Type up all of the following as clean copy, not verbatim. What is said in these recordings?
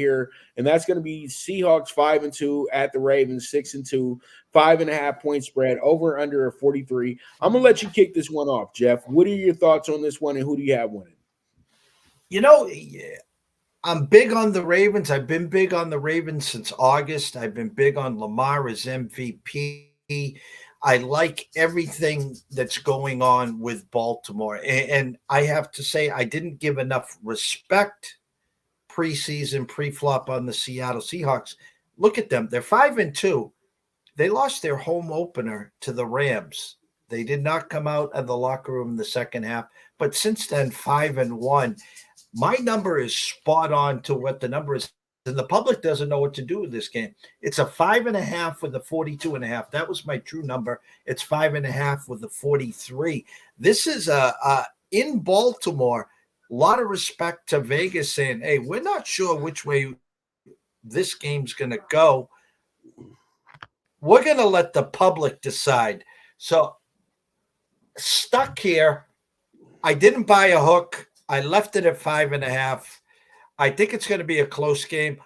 here, and that's going to be Seahawks 5-2 at the Ravens 6-2, 5.5 point spread over under a 43. I'm gonna let you kick this one off, Jeff. What are your thoughts on this one, and who do you have winning? You know, I'm big on the Ravens. I've been big on the Ravens since August. I've been big on Lamar as MVP. I like everything that's going on with Baltimore. And I have to say, I didn't give enough respect preseason, pre-flop on the Seattle Seahawks. Look at them. They're 5-2. They lost their home opener to the Rams. They did not come out of the locker room in the second half. But since then, 5-1. My number is spot on to what the number is, and the public doesn't know what to do with this game. It's a 5.5 with a 42.5. That was my true number. It's 5.5 with a 43. This is in Baltimore. A lot of respect to Vegas saying, "Hey, we're not sure which way this game's going to go. We're going to let the public decide." So stuck here. I didn't buy a hook. I left it at 5.5. I think it's going to be a close game.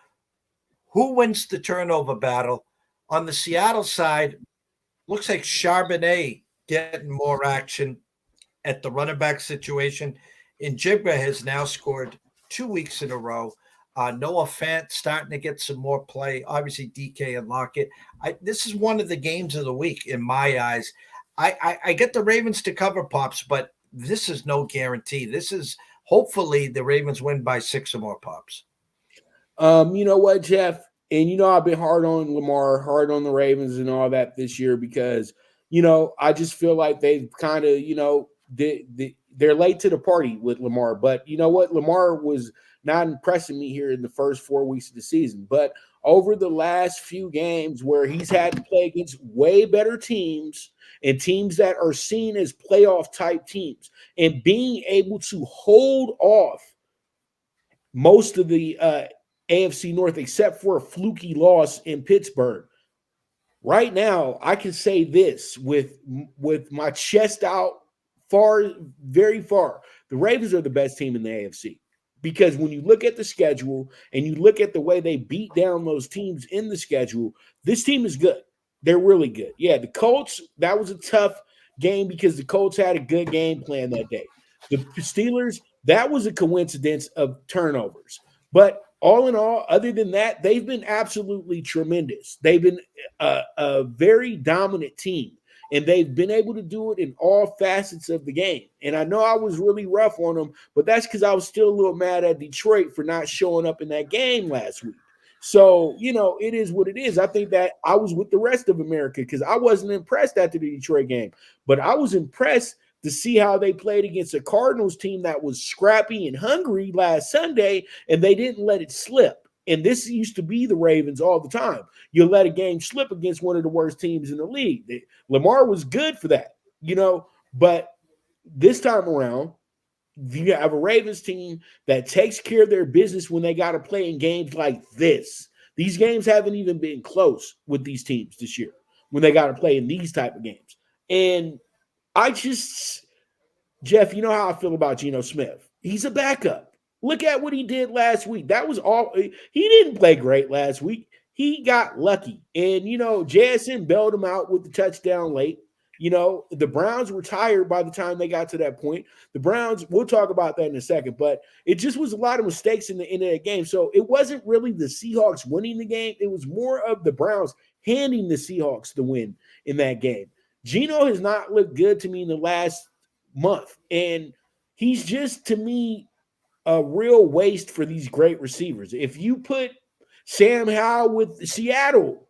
Who wins the turnover battle? On the Seattle side, looks like Charbonnet getting more action at the running back situation. And Jigba has now scored 2 weeks in a row. Noah Fant starting to get some more play. Obviously, DK and Lockett. This is one of the games of the week in my eyes. I get the Ravens to cover, Pops, but this is no guarantee. This is hopefully the Ravens win by 6 or more, Pops. You know what, Jeff? And I've been hard on Lamar, hard on the Ravens and all that this year because, I just feel like they've kind of, they're late to the party with Lamar. But you know what? Lamar was not impressing me here in the first 4 weeks of the season. But over the last few games where he's had to play against way better teams and teams that are seen as playoff type teams and being able to hold off most of the AFC North except for a fluky loss in Pittsburgh. Right now, I can say this with my chest out far, very far. The Ravens are the best team in the AFC. Because when you look at the schedule and you look at the way they beat down those teams in the schedule, this team is good. They're really good. Yeah, the Colts, that was a tough game because the Colts had a good game plan that day. The Steelers, that was a coincidence of turnovers. But all in all, other than that, they've been absolutely tremendous. They've been a very dominant team. And they've been able to do it in all facets of the game. And I know I was really rough on them, but that's because I was still a little mad at Detroit for not showing up in that game last week. So, it is what it is. I think that I was with the rest of America because I wasn't impressed after the Detroit game. But I was impressed to see how they played against a Cardinals team that was scrappy and hungry last Sunday, and they didn't let it slip. And this used to be the Ravens all the time. You let a game slip against one of the worst teams in the league. Lamar was good for that, but this time around, you have a Ravens team that takes care of their business when they got to play in games like this. These games haven't even been close with these teams this year when they got to play in these type of games. And Jeff, you know how I feel about Geno Smith. He's a backup. Look at what he did last week. That was all. He didn't play great last week. He got lucky. And, JSN bailed him out with the touchdown late. The Browns were tired by the time they got to that point. The Browns, we'll talk about that in a second, but it just was a lot of mistakes in the end of the game. So it wasn't really the Seahawks winning the game. It was more of the Browns handing the Seahawks the win in that game. Geno has not looked good to me in the last month. And he's just, to me, a real waste for these great receivers. If you put Sam Howell with Seattle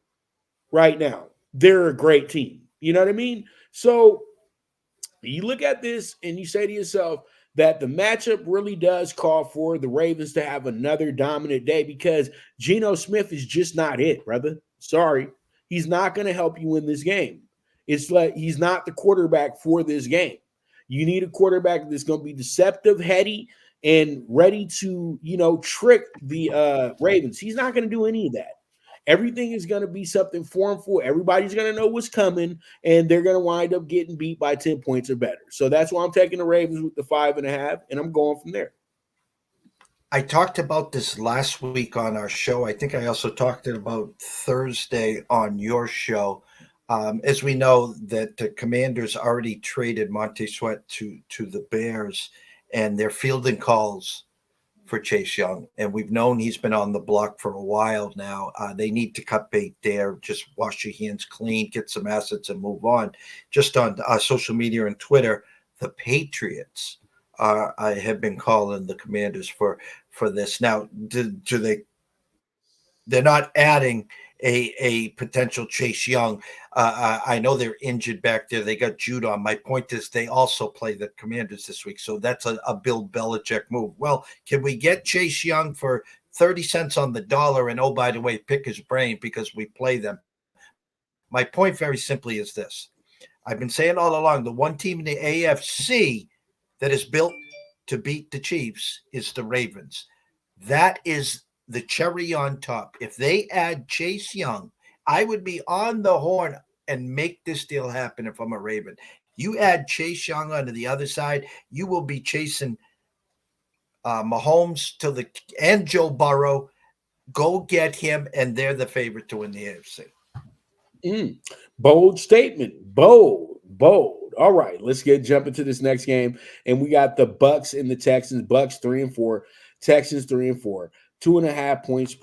right now, they're a great team. You know what I mean? So you look at this and you say to yourself that the matchup really does call for the Ravens to have another dominant day because Geno Smith is just not it, brother. Sorry. He's not going to help you win this game. It's like he's not the quarterback for this game. You need a quarterback that's going to be deceptive, heady, and ready to, trick the Ravens. He's not going to do any of that. Everything is going to be something formful. Everybody's going to know what's coming, and they're going to wind up getting beat by 10 points or better. So that's why I'm taking the Ravens with the 5.5, and I'm going from there. I talked about this last week on our show. I think I also talked about Thursday on your show. As we know, that the Commanders already traded Monte Sweat to the Bears, and they're fielding calls for Chase Young, and we've known he's been on the block for a while now. They need to cut bait there. Just wash your hands clean, get some assets, and move on. Just on social media and Twitter, the Patriots I have been calling the Commanders for this. Now, do they? They're not adding a potential Chase Young. I know they're injured back there. They got Judon. My point is they also play the Commanders this week, so that's a Bill Belichick move. Well, can we get Chase Young for 30 cents on the dollar? And oh, by the way, pick his brain because we play them. My point very simply is this. I've been saying all along, the one team in the AFC that is built to beat the Chiefs is the Ravens. That is the cherry on top. If they add Chase Young, I would be on the horn and make this deal happen if I'm a Raven. You add Chase Young onto the other side, you will be chasing Mahomes and Joe Burrow. Go get him, and they're the favorite to win the AFC. Bold statement. Bold. All right, let's jump into this next game. And we got the Bucks and the Texans. Bucks 3-4, Texans 3-4, 2.5 point spread.